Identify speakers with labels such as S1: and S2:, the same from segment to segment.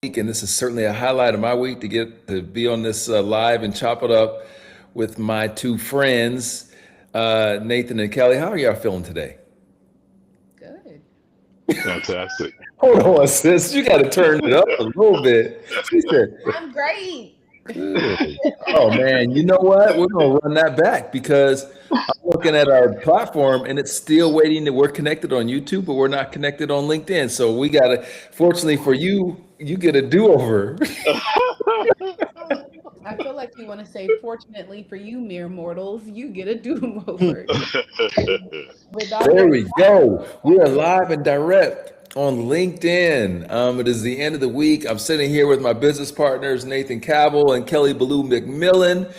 S1: week, and this is certainly a highlight of my week to get to be on this live and chop it up with my two friends, Nathan and Kelly. How are y'all feeling today?
S2: Good.
S3: Fantastic.
S1: Hold on, sis. You got to turn it up a little bit. She said,
S2: I'm great.
S1: "Good." Oh man, you know what? We're gonna run that back because I'm looking at our platform and it's still waiting that we're connected on YouTube, but we're not connected on LinkedIn. So we gotta. Fortunately for you, you get a do-over.
S2: I feel like you want to say, fortunately for you, mere mortals, you get a do-over. With all
S1: There
S2: your
S1: we go. We are live and direct on LinkedIn. It is the end of the week. I'm sitting here with my business partners, Nathan Cabell and Kelly Ballou McMillan.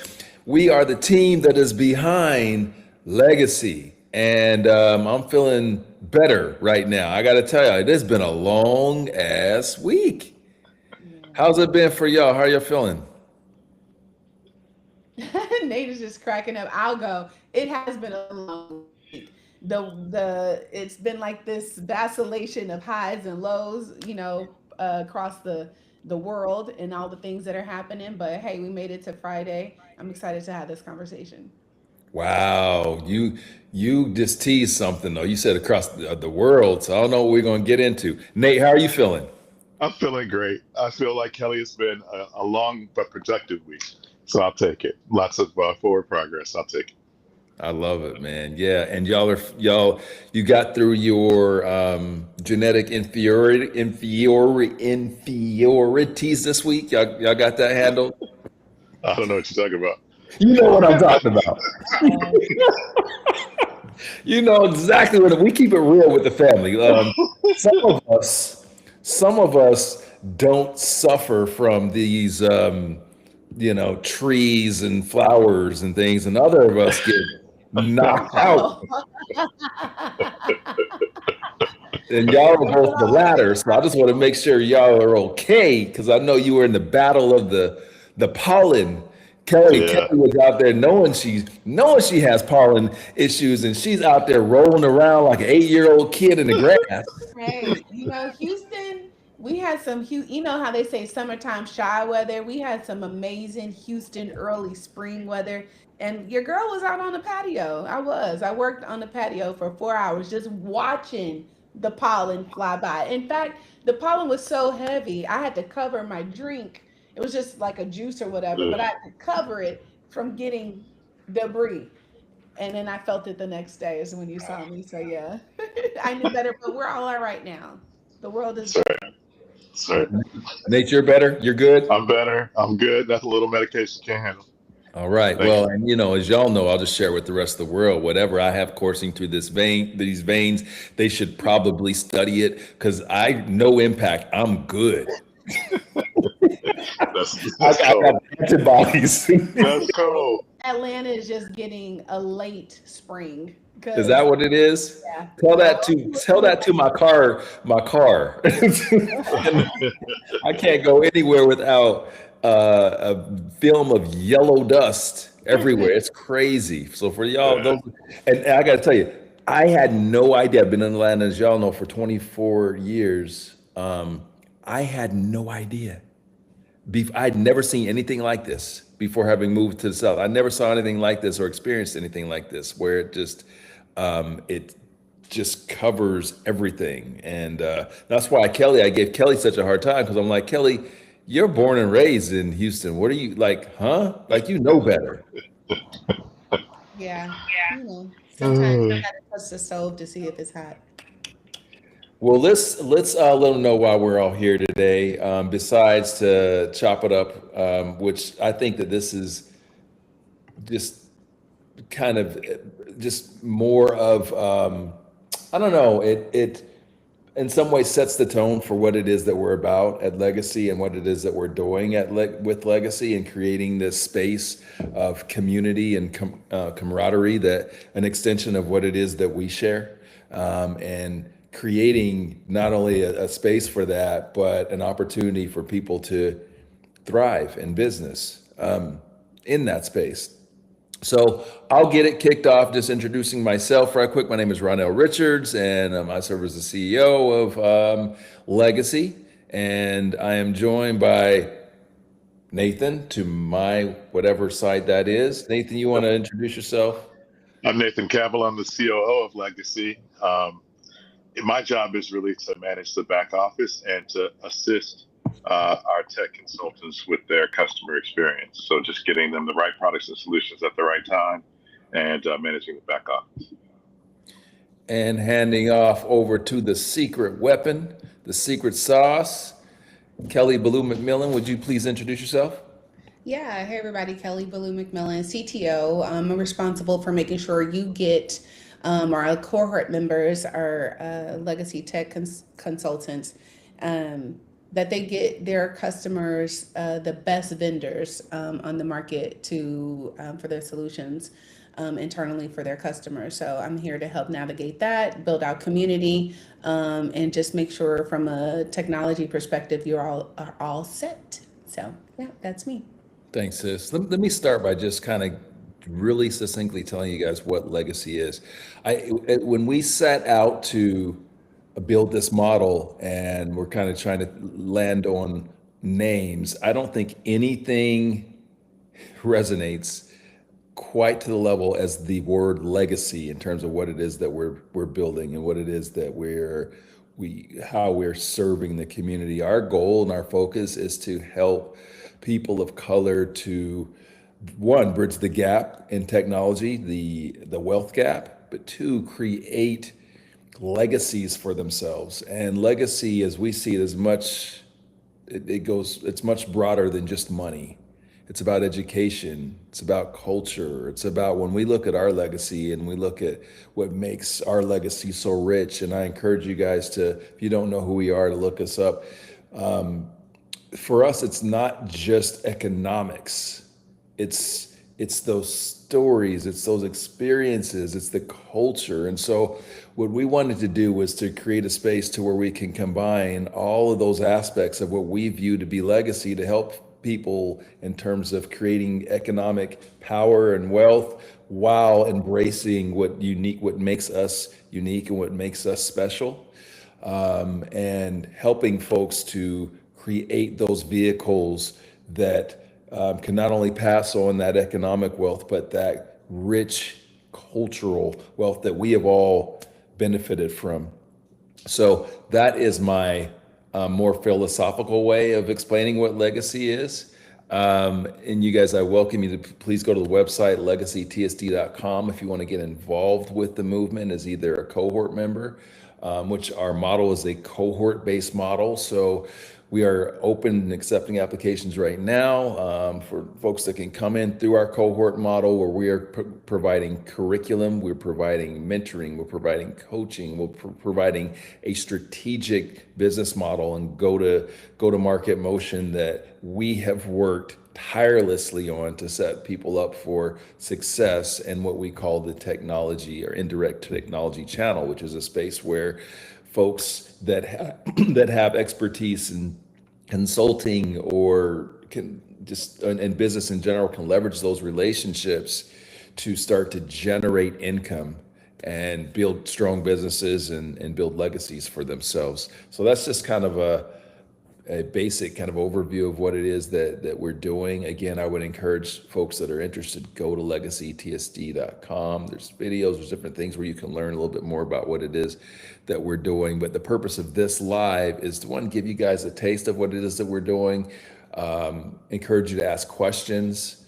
S1: We are the team that is behind Legacy. And I'm feeling better right now. I got to tell you, it has been a long ass week. How's it been for y'all? How are y'all feeling?
S2: Nate is just cracking up. I'll go. It has been a long week. The it's been like this vacillation of highs and lows, across the world and all the things that are happening. But hey, we made it to Friday. I'm excited to have this conversation.
S1: Wow, you just teased something though. You said across the world, so I don't know what we're gonna get into. Nate, how are you feeling?
S3: I'm feeling great. I feel like Kelly has been a long but productive week. So I'll take it. Lots of forward progress. I'll take it.
S1: I love it, man. Yeah, and you got through your genetic inferiorities this week. Y'all got that handled.
S3: I don't know what you're talking about.
S1: You know what I'm talking about.
S2: Uh,
S1: You know exactly what we keep it real with the family. Some of us, some of us don't suffer from these, trees and flowers and things, and other of us get knocked out.
S2: oh,
S1: And y'all are both the latter, so I just want to make sure y'all are okay because I know you were in the battle of the pollen. Kelly
S3: Yeah.
S1: was out there knowing she has pollen issues, and she's out there rolling around like an 8-year-old kid in the grass.
S2: hey, Houston, we had some, how they say summertime shy weather? We had some amazing Houston early spring weather. And your girl was out on the patio. I was. I worked on the patio for 4 hours just watching the pollen fly by. In fact, the pollen was so heavy, I had to cover my drink. It was just like a juice or whatever, but I
S3: Ugh.
S2: had to cover it from getting debris. And then I felt it the next day is when you saw me. So yeah, I knew better, but we're all right now. The world is
S3: Sorry. Sorry.
S1: Nate, you're better. You're good.
S3: I'm better. I'm good. That's a little medication can't handle.
S1: All right.
S3: Thank
S1: Well,
S3: you.
S1: and as y'all know, I'll just share with the rest of the world. Whatever I have coursing through these veins, they should probably study it because I no impact. I'm good. I
S3: That's
S1: got
S3: cold.
S1: antibodies.
S3: That's cold.
S2: Atlanta is just getting a late spring
S1: Is
S2: because
S1: that what it is?
S2: yeah,
S1: Tell
S2: yeah.
S1: that to tell that to my car. I can't go anywhere without a film of yellow dust everywhere. It's crazy. So for y'all,
S3: Yeah.
S1: and I got to tell you, I had no idea. I've been in Atlanta, as y'all know, for 24 years. I had no idea. I'd never seen anything like this before having moved to the South. I never saw anything like this or experienced anything like this, where it just covers everything. And that's why I gave Kelly such a hard time because I'm like, Kelly, you're born and raised in Houston. What are you like, huh? Like, you know better.
S2: Yeah, sometimes you
S3: Uh,
S2: gotta touch the stove to see if it's hot.
S1: Well, let's let them know why we're all here today. Besides to chop it up, which I think that this is just kind of just more of I don't know. It in some ways sets the tone for what it is that we're about at Legacy and what it is that we're doing with Legacy and creating this space of community and camaraderie, that an extension of what it is that we share, and creating not only a space for that, but an opportunity for people to thrive in business in that space. So I'll get it kicked off just introducing myself right quick. My name is Ronell Richards, and I serve as the CEO of Legacy. And I am joined by Nathan to my whatever side that is. Nathan, you want to introduce yourself?
S3: I'm Nathan Cavill. I'm the COO of Legacy. My job is really to manage the back office and to assist our tech consultants with their customer experience. So just getting them the right products and solutions at the right time and managing the back office.
S1: And handing off over to the secret weapon, the secret sauce, Kelly Ballou McMillan. Would you please introduce yourself?
S2: Yeah, hey everybody, Kelly Ballou McMillan, CTO. I'm responsible for making sure you get our cohort members, our legacy tech consultants, that they get their customers the best vendors on the market to for their solutions internally for their customers. So I'm here to help navigate that, build out community, and just make sure from a technology perspective you are all set. So yeah, that's me.
S1: Thanks, sis. Let me start by just kind of really succinctly telling you guys what legacy is. When we set out to build this model and we're kind of trying to land on names, I don't think anything resonates quite to the level as the word legacy in terms of what it is that we're building and what it is that how we're serving the community. Our goal and our focus is to help people of color to, one, bridge the gap in technology, the wealth gap, but two, create legacies for themselves. And legacy, as we see it, is it's much broader than just money. It's about education. It's about culture. It's about when we look at our legacy and we look at what makes our legacy so rich. And I encourage you guys to, if you don't know who we are, to look us up. For us, it's not just economics. It's those stories, it's those experiences, it's the culture. And so what we wanted to do was to create a space to where we can combine all of those aspects of what we view to be legacy to help people in terms of creating economic power and wealth while embracing what makes us unique and what makes us special, and helping folks to create those vehicles that can not only pass on that economic wealth, but that rich cultural wealth that we have all benefited from. So that is my more philosophical way of explaining what legacy is. And you guys, I welcome you to please go to the website, legacytsd.com, if you want to get involved with the movement as either a cohort member, which our model is a cohort-based model. So we are open and accepting applications right now for folks that can come in through our cohort model where we are providing curriculum, we're providing mentoring, we're providing coaching, we're providing a strategic business model and go to market motion that we have worked tirelessly on to set people up for success in what we call the technology or indirect technology channel, which is a space where folks that have expertise in consulting or can just in business in general can leverage those relationships to start to generate income and build strong businesses and build legacies for themselves. So that's just kind of a basic kind of overview of what it is that we're doing. Again, I would encourage folks that are interested, go to legacytsd.com. There's videos, there's different things where you can learn a little bit more about what it is that we're doing. But the purpose of this live is to, one, give you guys a taste of what it is that we're doing, encourage you to ask questions,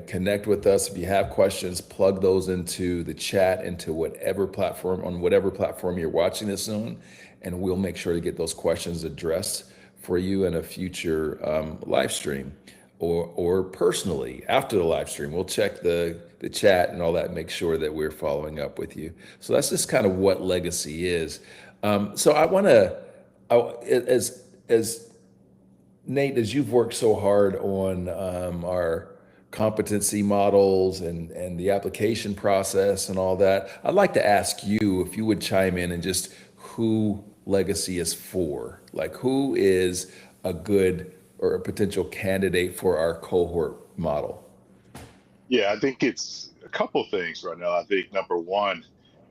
S1: connect with us. If you have questions, plug those into the chat, into whatever platform you're watching this on, and we'll make sure to get those questions addressed for you in a future live stream or personally after the live stream. We'll check the chat and all that, and make sure that we're following up with you. So that's just kind of what legacy is. So I want to, as Nate, as you've worked so hard on our competency models and the application process and all that, I'd like to ask you if you would chime in and just who legacy is for. Like, who is a good or a potential candidate for our cohort model?
S3: Yeah, I think it's a couple things right now. I think number one,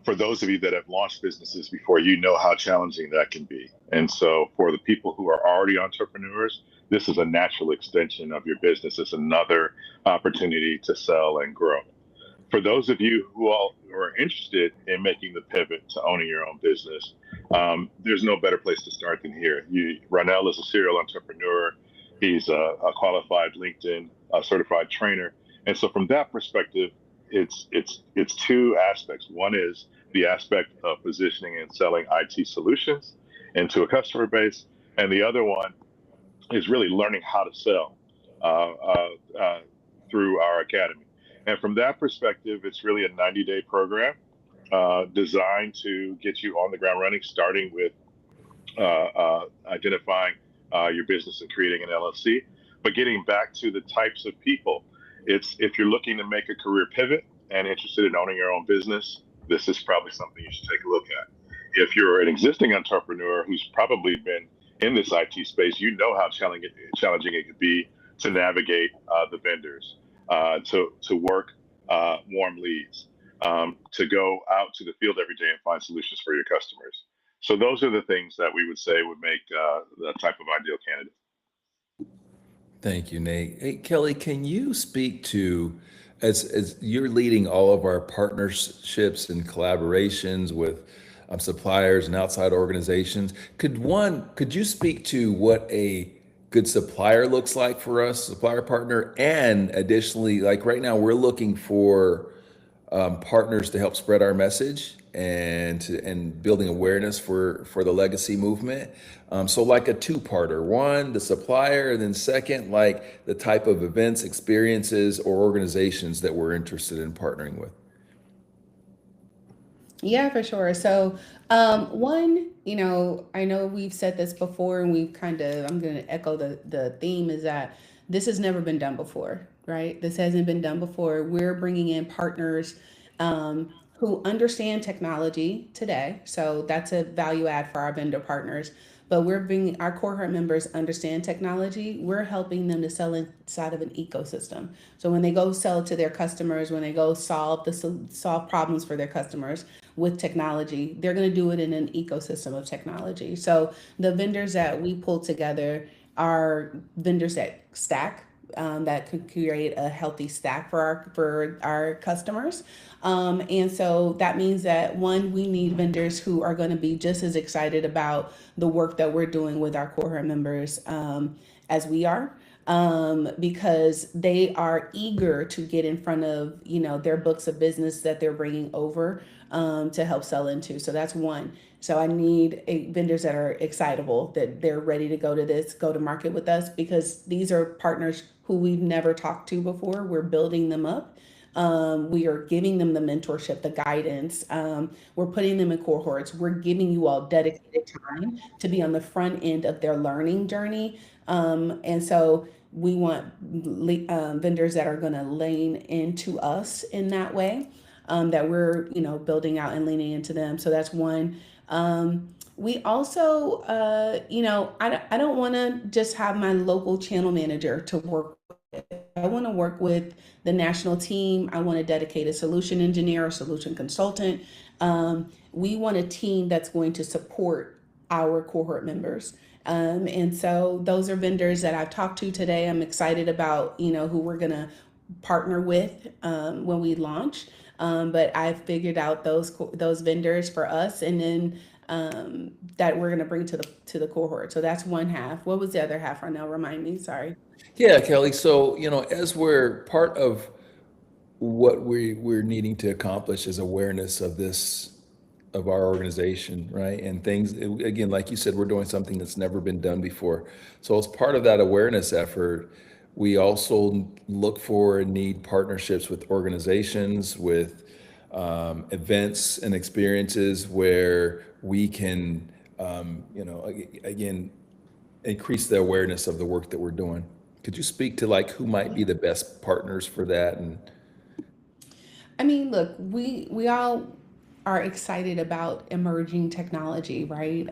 S3: For those of you that have launched businesses before, you know how challenging that can be. And so for the people who are already entrepreneurs, this is a natural extension of your business. It's another opportunity to sell and grow. For those of you who are interested in making the pivot to owning your own business, there's no better place to start than here. Ronell is a serial entrepreneur. He's a qualified LinkedIn certified trainer. And so from that perspective, it's two aspects. One is the aspect of positioning and selling IT solutions into a customer base. And the other one is really learning how to sell through our academy. And from that perspective, it's really a 90-day program designed to get you on the ground running, starting with identifying your business and creating an LLC. But getting back to the types of people, it's if you're looking to make a career pivot and interested in owning your own business, this is probably something you should take a look at. If you're an existing entrepreneur who's probably been in this IT space, you know how challenging it could be to navigate the vendors, to work warm leads, to go out to the field every day and find solutions for your customers. So those are the things that we would say would make the type of ideal candidate.
S1: Thank you, Nate. Hey, Kelly, can you speak to, as you're leading all of our partnerships and collaborations with suppliers and outside organizations, could you speak to what a good supplier looks like for us, supplier partner, and additionally, like right now, we're looking for partners to help spread our message and building awareness for the legacy movement. So like a two-parter: one, the supplier, and then second, like the type of events, experiences, or organizations that we're interested in partnering with.
S2: Yeah, for sure. So, one, I know we've said this before, and I'm going to echo the theme is that this has never been done before, right? This hasn't been done before. We're bringing in partners who understand technology today. So that's a value add for our vendor partners. But we're bringing our cohort members understand technology. We're helping them to sell inside of an ecosystem. So when they go sell to their customers, when they go solve problems for their customers with technology, they're going to do it in an ecosystem of technology. So the vendors that we pull together are vendors that stack, that could create a healthy stack for our customers. And so that means that, one, we need vendors who are going to be just as excited about the work that we're doing with our cohort members as we are, because they are eager to get in front of their books of business that they're bringing over to help sell into. So that's one. So I need vendors that are excitable, that they're ready to go to market with us, because these are partners who we've never talked to before. We're building them up. We are giving them the mentorship, the guidance. We're putting them in cohorts. We're giving you all dedicated time to be on the front end of their learning journey. And so we want vendors that are going to lean into us in that way, that we're building out and leaning into them. So that's one. We also, I don't want to just have my local channel manager to work with. I want to work with the national team. I want a dedicated solution engineer or solution consultant. We want a team that's going to support our cohort members. And so those are vendors that I've talked to today. I'm excited about, who we're going to partner with when we launch. But I've figured out those vendors for us, and then that we're going to bring to the cohort. So that's one half. What was the other half? Arnell, remind me. Sorry.
S1: Yeah, Kelly. So, as we're part of what we're needing to accomplish is awareness of our organization, right? And things, again, like you said, we're doing something that's never been done before. So as part of that awareness effort, we also look for and need partnerships with organizations, with events and experiences where we can, again, increase the awareness of the work that we're doing. Could you speak to who might be the best partners for that? And
S2: I mean, look, we all are excited about emerging technology, right?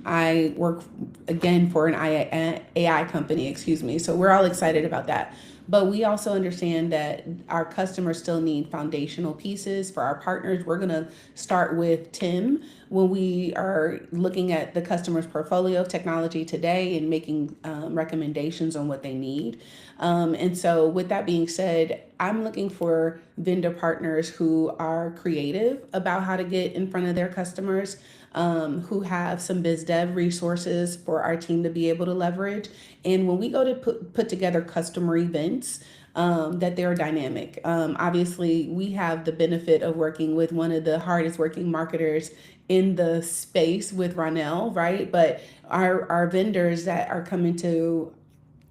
S2: I work again for an AI company, excuse me. So we're all excited about that. But we also understand that our customers still need foundational pieces. For our partners, we're going to start with Tim when we are looking at the customer's portfolio of technology today and making recommendations on what they need. And so, with that being said, I'm looking for vendor partners who are creative about how to get in front of their customers, who have some biz dev resources for our team to be able to leverage. And when we go to put together customer events, that they're dynamic. Obviously, we have the benefit of working with one of the hardest working marketers in the space with Ronell, right? But our vendors that are coming to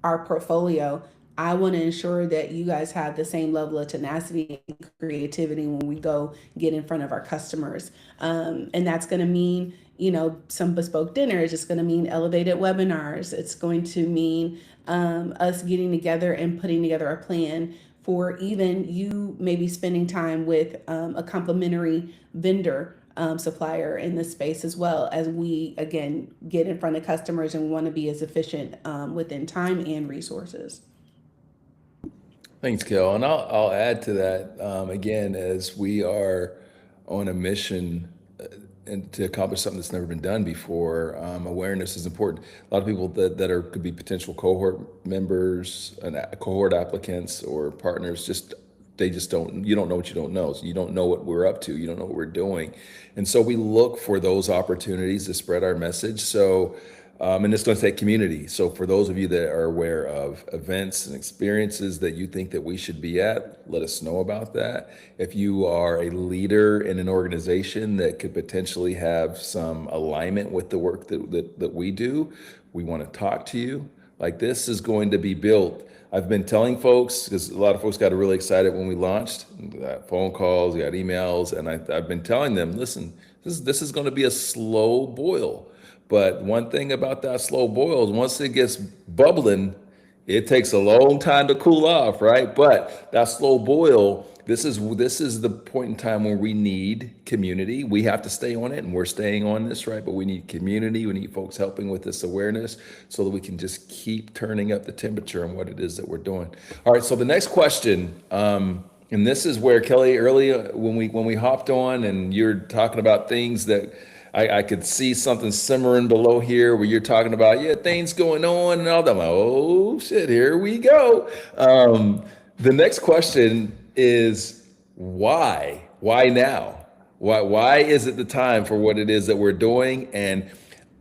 S2: our portfolio, I want to ensure that you guys have the same level of tenacity and creativity when we go get in front of our customers. And that's going to mean, some bespoke dinners. It's going to mean elevated webinars. It's going to mean us getting together and putting together a plan for even you maybe spending time with a complementary vendor supplier in this space, as well as we, again, get in front of customers and want to be as efficient within time and resources.
S1: Thanks, Kel. And I'll add to that, again, as we are on a mission and to accomplish something that's never been done before. Awareness is important. A lot of people that could be potential cohort members and cohort applicants or partners, you don't know what you don't know. So you don't know what we're up to. You don't know what we're doing. And so we look for those opportunities to spread our message. So, and it's going to take community. So for those of you that are aware of events and experiences that you think that we should be at, let us know about that. If you are a leader in an organization that could potentially have some alignment with the work that we do, we want to talk to you. Like, this is going to be built. I've been telling folks, because a lot of folks got really excited when we launched, we got phone calls, we got emails, and I've been telling them, listen, this is going to be a slow boil. But one thing about that slow boil is once it gets bubbling, it takes a long time to cool off, right? But that slow boil, this is the point in time where we need community. We have to stay on it, and we're staying on this, right? But we need community. We need folks helping with this awareness so that we can just keep turning up the temperature on what it is that we're doing. All right, so the next question, and this is where, Kelly, earlier when we hopped on and you're talking about things that I could see something simmering below here where you're talking about, things going on and all that. I'm like, oh shit, here we go. The next question is why? Why now? Why is it the time for what it is that we're doing? And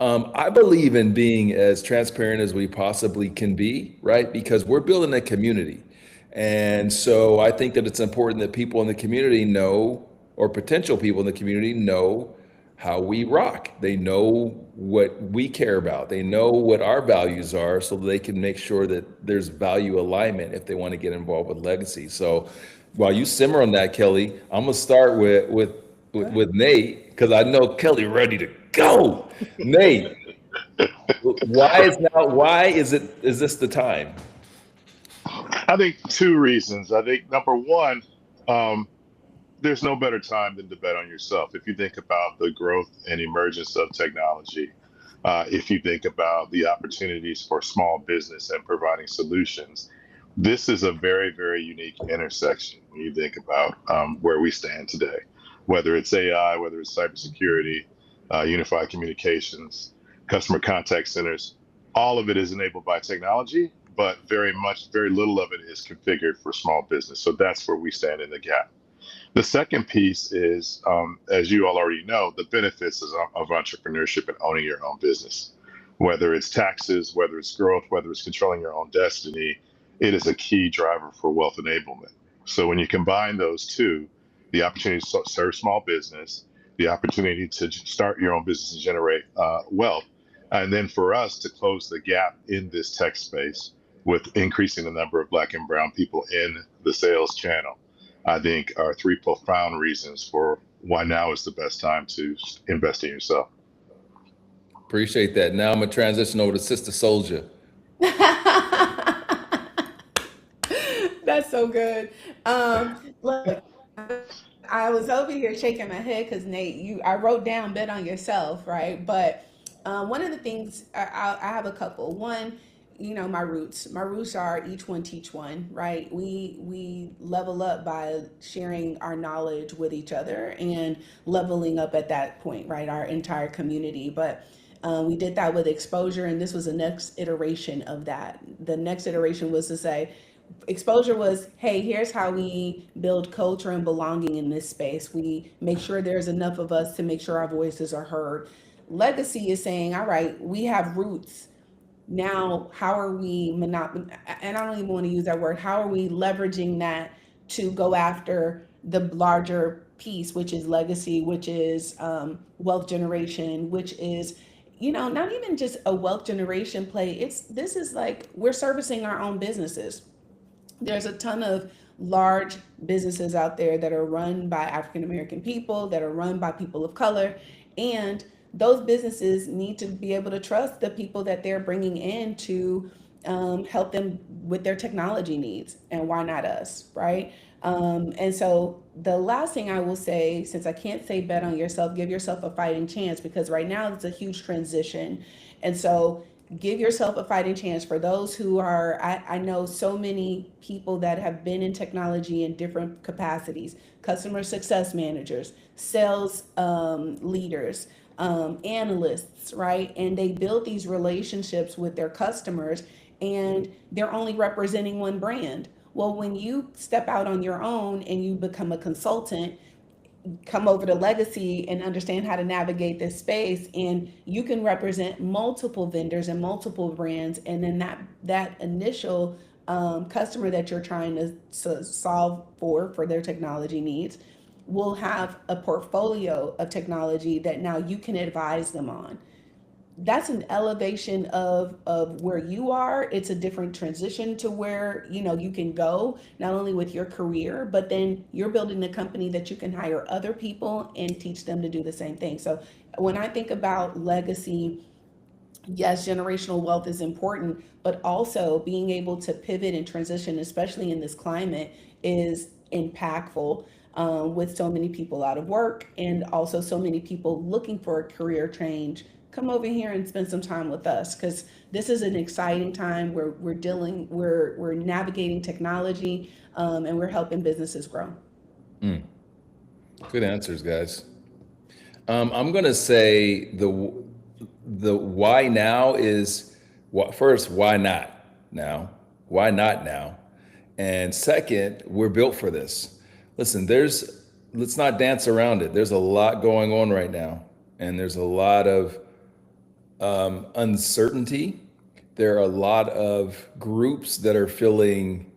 S1: I believe in being as transparent as we possibly can be, right? Because we're building a community. And so I think that it's important that people in the community know, or potential people in the community know, how we rock. They know what we care about. They know what our values are, so they can make sure that there's value alignment if they want to get involved with Legacy. So while you simmer on that, Kelly, I'm gonna start with Nate, because I know Kelly ready to go. Nate, why is this the time?
S3: I think two reasons. I think number one, there's no better time than to bet on yourself. If you think about the growth and emergence of technology, if you think about the opportunities for small business and providing solutions, this is a very, very unique intersection when you think about where we stand today, whether it's AI, whether it's cybersecurity, unified communications, customer contact centers. All of it is enabled by technology, but very little of it is configured for small business. So that's where we stand in the gap. The second piece is, as you all already know, the benefits of entrepreneurship and owning your own business. Whether it's taxes, whether it's growth, whether it's controlling your own destiny, it is a key driver for wealth enablement. So when you combine those two, the opportunity to serve small business, the opportunity to start your own business and generate wealth, and then for us to close the gap in this tech space with increasing the number of Black and brown people in the sales channel, I think are three profound reasons for why now is the best time to invest in yourself.
S1: Appreciate that. Now I'm gonna transition over to Sister Soldier.
S2: That's so good. Look, I was over here shaking my head because Nate, I wrote down bet on yourself, right? But one of the things I have a couple. One, my roots. My roots are each one teach one, right? We level up by sharing our knowledge with each other and leveling up at that point, right? Our entire community. But we did that with exposure, and this was the next iteration of that. The next iteration was to say, exposure was, hey, here's how we build culture and belonging in this space. We make sure there's enough of us to make sure our voices are heard. Legacy is saying, all right, we have roots. Now, how are we and I don't even want to use that word, how are we leveraging that to go after the larger piece, which is legacy, which is wealth generation, which is, not even just a wealth generation play. This is like, we're servicing our own businesses. There's a ton of large businesses out there that are run by African American people, that are run by people of color, and those businesses need to be able to trust the people that they're bringing in to help them with their technology needs. And why not us, right? And so the last thing I will say, since I can't say bet on yourself, give yourself a fighting chance, because right now it's a huge transition. And so give yourself a fighting chance. For those who are, I know so many people that have been in technology in different capacities: customer success managers, sales leaders, analysts, right? And they build these relationships with their customers, and they're only representing one brand. Well, when you step out on your own and you become a consultant, come over to Legacy and understand how to navigate this space, and you can represent multiple vendors and multiple brands, and then that initial customer that you're trying to solve for their technology needs will have a portfolio of technology that now you can advise them on. That's an elevation of where you are. It's a different transition to where you can go, not only with your career, but then you're building a company that you can hire other people and teach them to do the same thing. So when I think about legacy, yes, generational wealth is important, but also being able to pivot and transition, especially in this climate, is impactful. With so many people out of work and also so many people looking for a career change, come over here and spend some time with us, because this is an exciting time where we're navigating technology, and we're helping businesses grow.
S1: Good answers, guys. I'm going to say the why now is, first, why not now? Why not now? And second, we're built for this. Listen, let's not dance around it. There's a lot going on right now, and there's a lot of uncertainty. There are a lot of groups that are feeling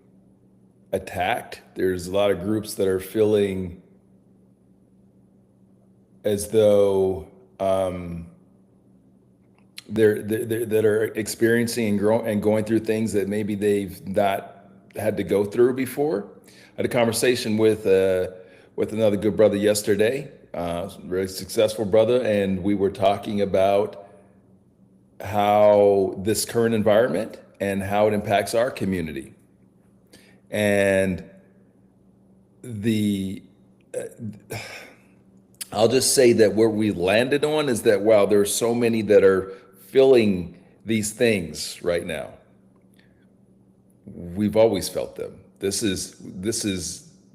S1: attacked. There's a lot of groups that are feeling as though that are experiencing and going through things that maybe they've not had to go through before. I had a conversation with another good brother yesterday, very successful brother, and we were talking about how this current environment and how it impacts our community. And I'll just say that where we landed on is that while there are so many that are feeling these things right now, we've always felt them.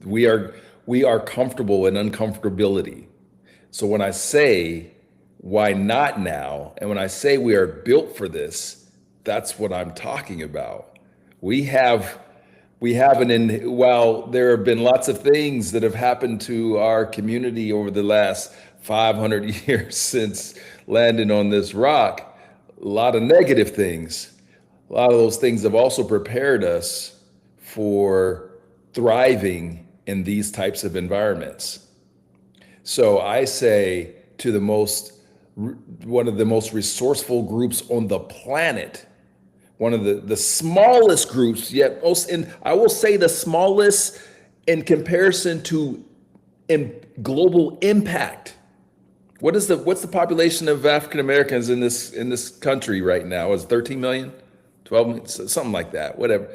S1: We are comfortable in uncomfortability. So when I say, why not now? And when I say we are built for this, that's what I'm talking about. While there have been lots of things that have happened to our community over the last 500 years since landing on this rock, a lot of negative things. A lot of those things have also prepared us for thriving in these types of environments. So I say to one of the most resourceful groups on the planet, one of the smallest groups, yet I will say the smallest in comparison to global impact. What's the population of African Americans in this country right now? Is 13 million, 12 million, something like that, whatever.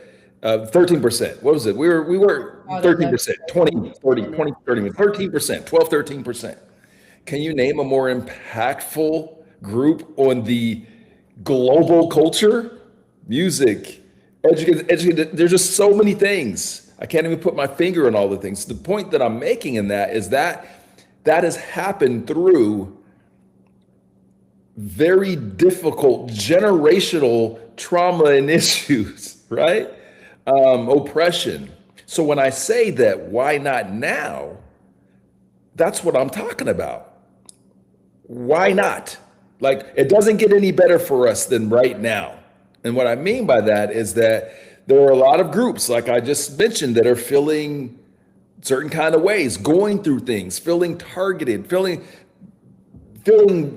S1: 13%. What was it? We were 13%, 20, 30, 13%, 12, 13%. Can you name a more impactful group on the global culture music, educate. There's just so many things. I can't even put my finger on all the things. The point that I'm making in that is that that has happened through very difficult generational trauma and issues, right? Oppression. So when I say that, why not now? That's what I'm talking about. Why not? Like, it doesn't get any better for us than right now. And what I mean by that is that there are a lot of groups, like I just mentioned, that are feeling certain kind of ways, going through things, feeling targeted, feeling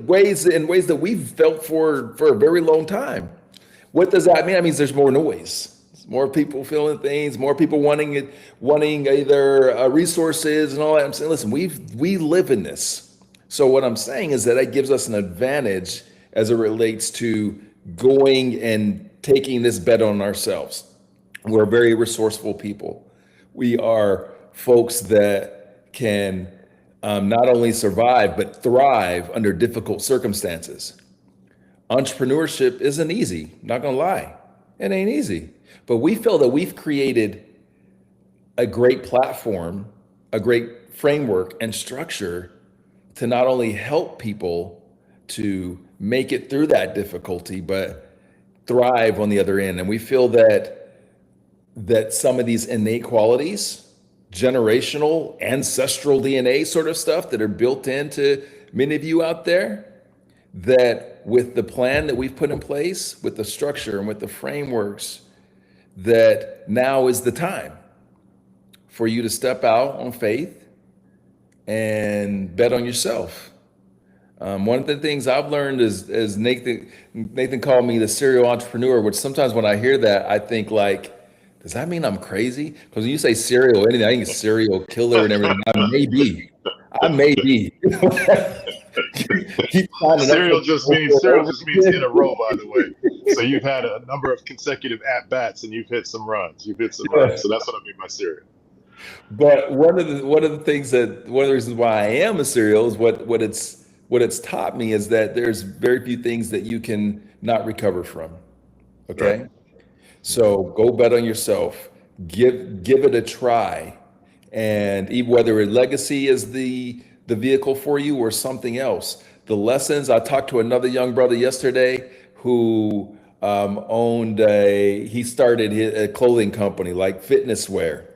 S1: ways that we've felt for a very long time. What does that mean? That means there's more noise. More people feeling things, more people wanting either resources and all that. I'm saying, listen, we live in this. So what I'm saying is that it gives us an advantage as it relates to going and taking this bet on ourselves. We're very resourceful people. We are folks that can not only survive, but thrive under difficult circumstances. Entrepreneurship isn't easy, not gonna lie. It ain't easy. But we feel that we've created a great platform, a great framework and structure to not only help people to make it through that difficulty, but thrive on the other end. And we feel that some of these innate qualities, generational, ancestral DNA sort of stuff that are built into many of you out there, that with the plan that we've put in place, with the structure and with the frameworks, that now is the time for you to step out on faith and bet on yourself. One of the things I've learned is Nathan called me the serial entrepreneur, which sometimes when I hear that, I think like, does that mean I'm crazy? Because when you say serial, anything, I think it's serial killer and everything. I may be.
S3: Serial just means in a row, by the way. So you've had a number of consecutive at bats and you've hit some runs. So that's what I mean by serial.
S1: But one of the reasons why I am a serial is what it's taught me is that there's very few things that you can not recover from. Okay. Right. So go bet on yourself, give it a try. And even whether a legacy is the vehicle for you or something else, the lessons. I talked to another young brother yesterday who he started a clothing company like fitness wear,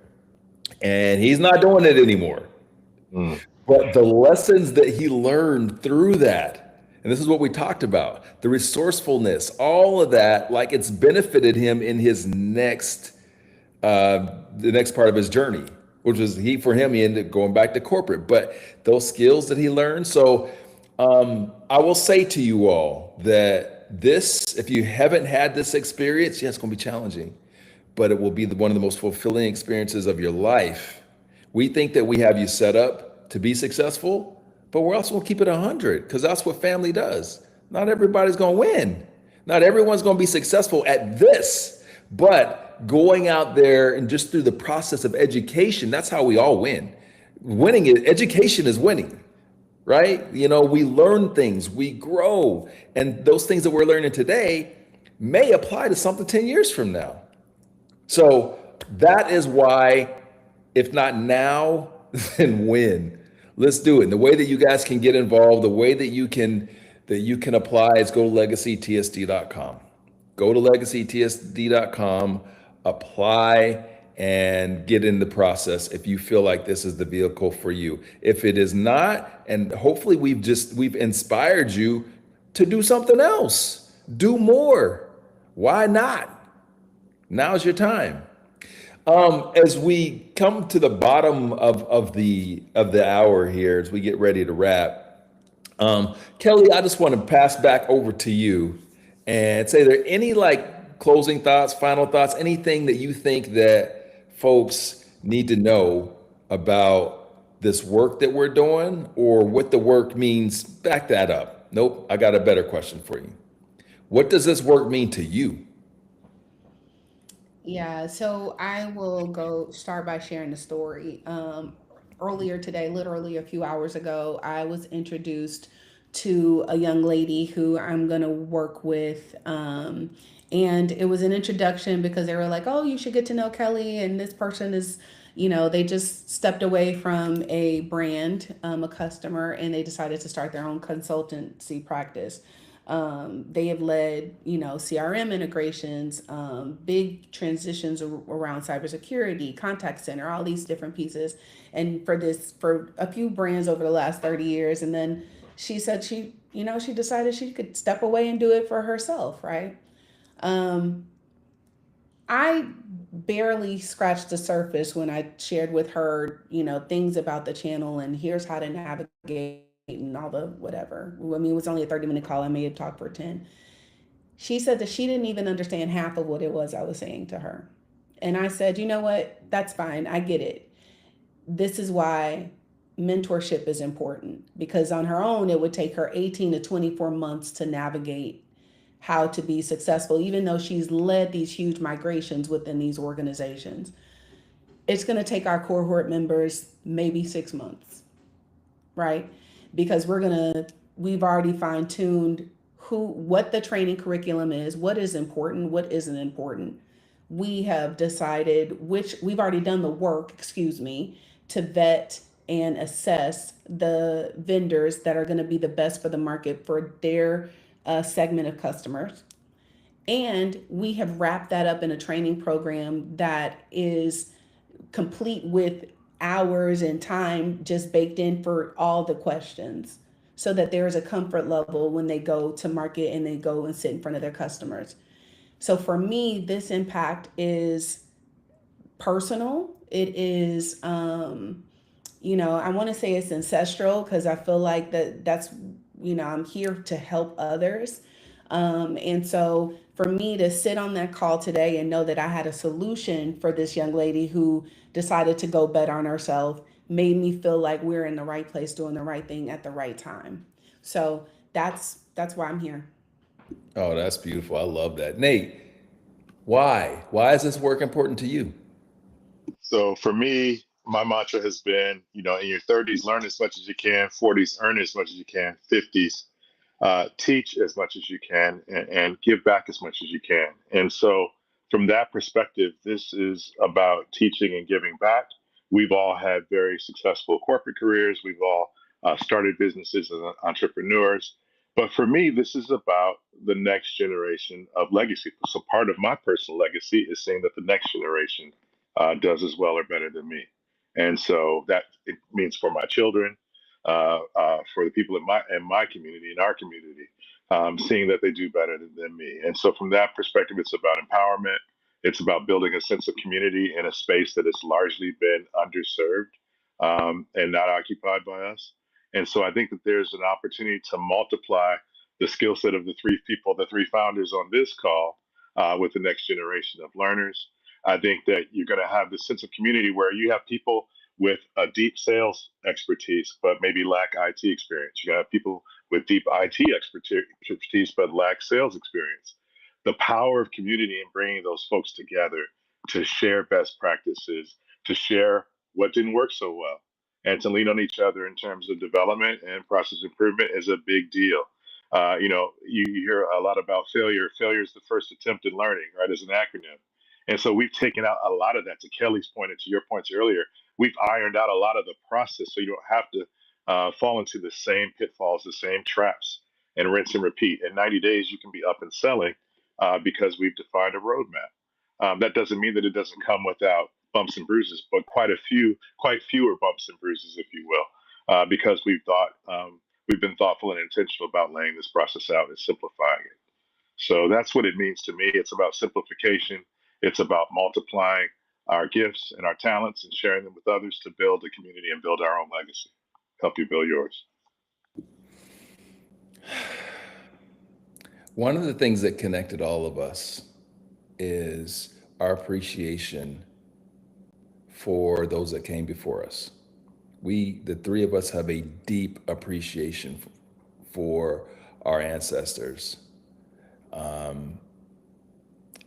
S1: and he's not doing it anymore. But the lessons that he learned through that, and this is what we talked about, the resourcefulness, all of that, like it's benefited him in his the next part of his journey, which was he ended up going back to corporate, but those skills that he learned. So I will say to you all that if you haven't had this experience, yeah, it's going to be challenging, but it will be one of the most fulfilling experiences of your life. We think that we have you set up to be successful, but we're also going to keep it 100 because that's what family does. Not everybody's going to win. Not everyone's going to be successful at this, but going out there and just through the process of education, that's how we all win. Education is winning, right? You know, we learn things, we grow, and those things that we're learning today may apply to something 10 years from now. So that is why, if not now, then when? Let's do it. And the way that you guys can get involved, the way that you can apply is go to legacytsd.com. Go to legacytsd.com, apply, and get in the process if you feel like this is the vehicle for you. If it is not, and hopefully we've inspired you to do something else, do more. Why not? Now's your time. As we come to the bottom of the hour here, as we get ready to wrap, Kelly, I just want to pass back over to you and say, are there any closing thoughts, final thoughts, anything that you think that folks need to know about this work that we're doing, or what the work means? Back that up. Nope, I got a better question for you. What does this work mean to you?
S2: Yeah, so I will start by sharing the story. Earlier today, literally a few hours ago, I was introduced to a young lady who I'm going to work with And it was an introduction because they were like, oh, you should get to know Kelly. And this person is, they just stepped away from a brand, a customer, and they decided to start their own consultancy practice. They have led, CRM integrations, big transitions around cybersecurity, contact center, all these different pieces. And for a few brands over the last 30 years. And then she said she decided she could step away and do it for herself, right? I barely scratched the surface when I shared with her, things about the channel and here's how to navigate and all the whatever. I mean, it was only a 30-minute call. I may have talked for 10. She said that she didn't even understand half of what it was I was saying to her. And I said, you know what? That's fine. I get it. This is why mentorship is important, because on her own, it would take her 18 to 24 months to navigate how to be successful, even though she's led these huge migrations within these organizations. It's going to take our cohort members maybe 6 months, right? Because we've already fine-tuned what the training curriculum is, what is important, what isn't important. We have decided we've already done the work, to vet and assess the vendors that are going to be the best for the market for their segment of customers. And we have wrapped that up in a training program that is complete with hours and time just baked in for all the questions, so that there's a comfort level when they go to market and they go and sit in front of their customers. So for me, this impact is personal. It is, I want to say it's ancestral, because I feel like that's, I'm here to help others. And so for me to sit on that call today and know that I had a solution for this young lady who decided to go bet on herself made me feel like we're in the right place doing the right thing at the right time. So that's why I'm here.
S1: Oh, that's beautiful. I love that. Nate, why is this work important to you?
S3: So for me, my mantra has been, in your 30s, learn as much as you can, 40s, earn as much as you can, 50s, teach as much as you can, and give back as much as you can. And so from that perspective, this is about teaching and giving back. We've all had very successful corporate careers. We've all started businesses as entrepreneurs. But for me, this is about the next generation of legacy. So part of my personal legacy is saying that the next generation does as well or better than me. And so that it means for my children, for the people in my community, in our community, seeing that they do better than me. And so from that perspective, it's about empowerment. It's about building a sense of community in a space that has largely been underserved and not occupied by us. And so I think that there's an opportunity to multiply the skill set of the three founders on this call with the next generation of learners. I think that you're going to have this sense of community where you have people with a deep sales expertise, but maybe lack IT experience. You have people with deep IT expertise, but lack sales experience. The power of community and bringing those folks together to share best practices, to share what didn't work so well, and to lean on each other in terms of development and process improvement is a big deal. You hear a lot about failure. Failure is the first attempt in learning, right, as an acronym. And so we've taken out a lot of that, to Kelly's point and to your points earlier. We've ironed out a lot of the process so you don't have to fall into the same pitfalls, the same traps, and rinse and repeat. In 90 days, you can be up and selling because we've defined a roadmap. That doesn't mean that it doesn't come without bumps and bruises, but quite fewer bumps and bruises, if you will, because we've been thoughtful and intentional about laying this process out and simplifying it. So that's what it means to me. It's about simplification. It's about multiplying our gifts and our talents and sharing them with others to build a community and build our own legacy. Help you build yours.
S1: One of the things that connected all of us is our appreciation for those that came before us. The three of us, have a deep appreciation for our ancestors,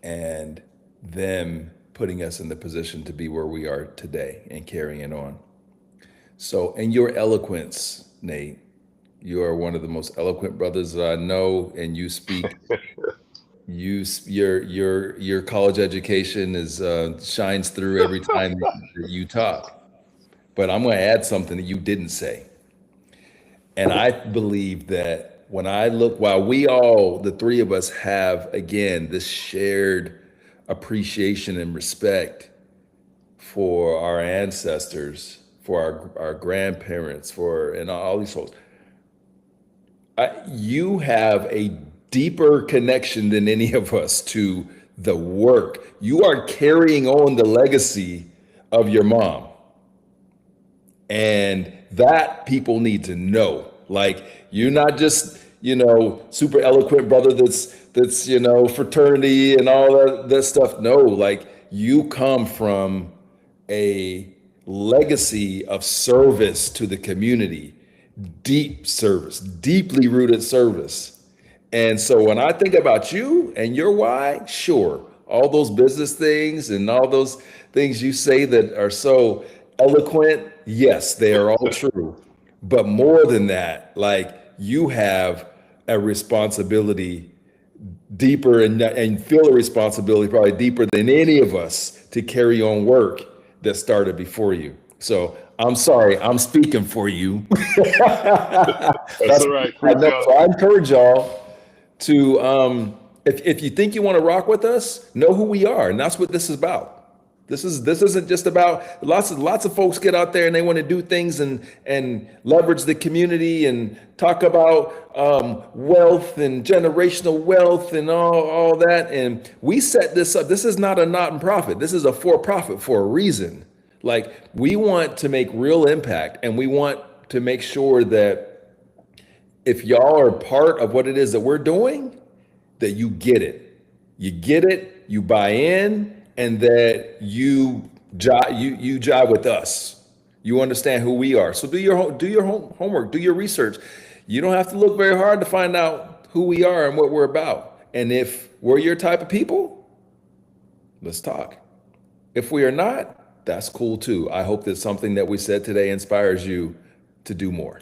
S1: and them putting us in the position to be where we are today and carrying on. So, in your eloquence, Nate, you are one of the most eloquent brothers that I know, and you speak your college education is shines through every time that you talk. But I'm going to add something that you didn't say. And I believe that when I look, while we all, the three of us, have again this shared appreciation and respect for our ancestors, for our grandparents, and all these folks, you have a deeper connection than any of us to the work. You are carrying on the legacy of your mom. And that people need to know. Like, you're not just, super eloquent brother that's, fraternity and all that stuff. No, like, you come from a legacy of service to the community, deep service, deeply rooted service. And so when I think about you and your why, sure, all those business things and all those things you say that are so eloquent, yes, they are all true. But more than that, like, you have a responsibility deeper and feel a responsibility probably deeper than any of us to carry on work that started before you. So I'm sorry, I'm speaking for you.
S3: That's all right.
S1: So I encourage y'all to, if you think you want to rock with us, know who we are, and that's what this is about. This isn't just about lots of folks get out there and they want to do things and leverage the community and talk about wealth and generational wealth and all that. And we set this up. This is not a not-for-profit. This is a for-profit for a reason. Like, we want to make real impact, and we want to make sure that if y'all are part of what it is that we're doing, that you get it. You get it, you buy in, and that you jive with us. You understand who we are. So do your homework, do your research. You don't have to look very hard to find out who we are and what we're about. And if we're your type of people, let's talk. If we are not, that's cool too. I hope that something that we said today inspires you to do more.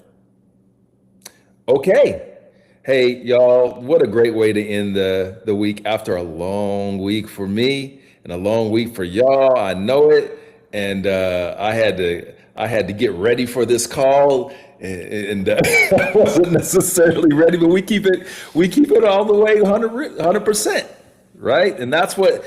S1: Okay. Hey, y'all, what a great way to end the week after a long week for me and a long week for y'all. I know it. And I had to get ready for this call, and I wasn't necessarily ready, but we keep it all the way 100%. Right. And that's what,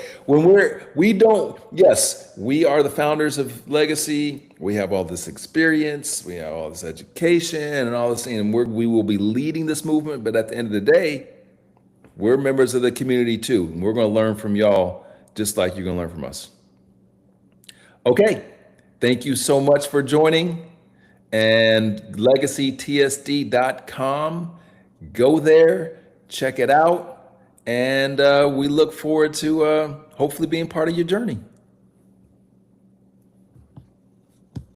S1: yes, we are the founders of Legacy. We have all this experience, we have all this education and all this, and we will be leading this movement. But at the end of the day, we're members of the community too. And we're going to learn from y'all just like you're going to learn from us. Okay. Thank you so much for joining. And legacytsd.com. Go there, check it out. And we look forward to hopefully being part of your journey.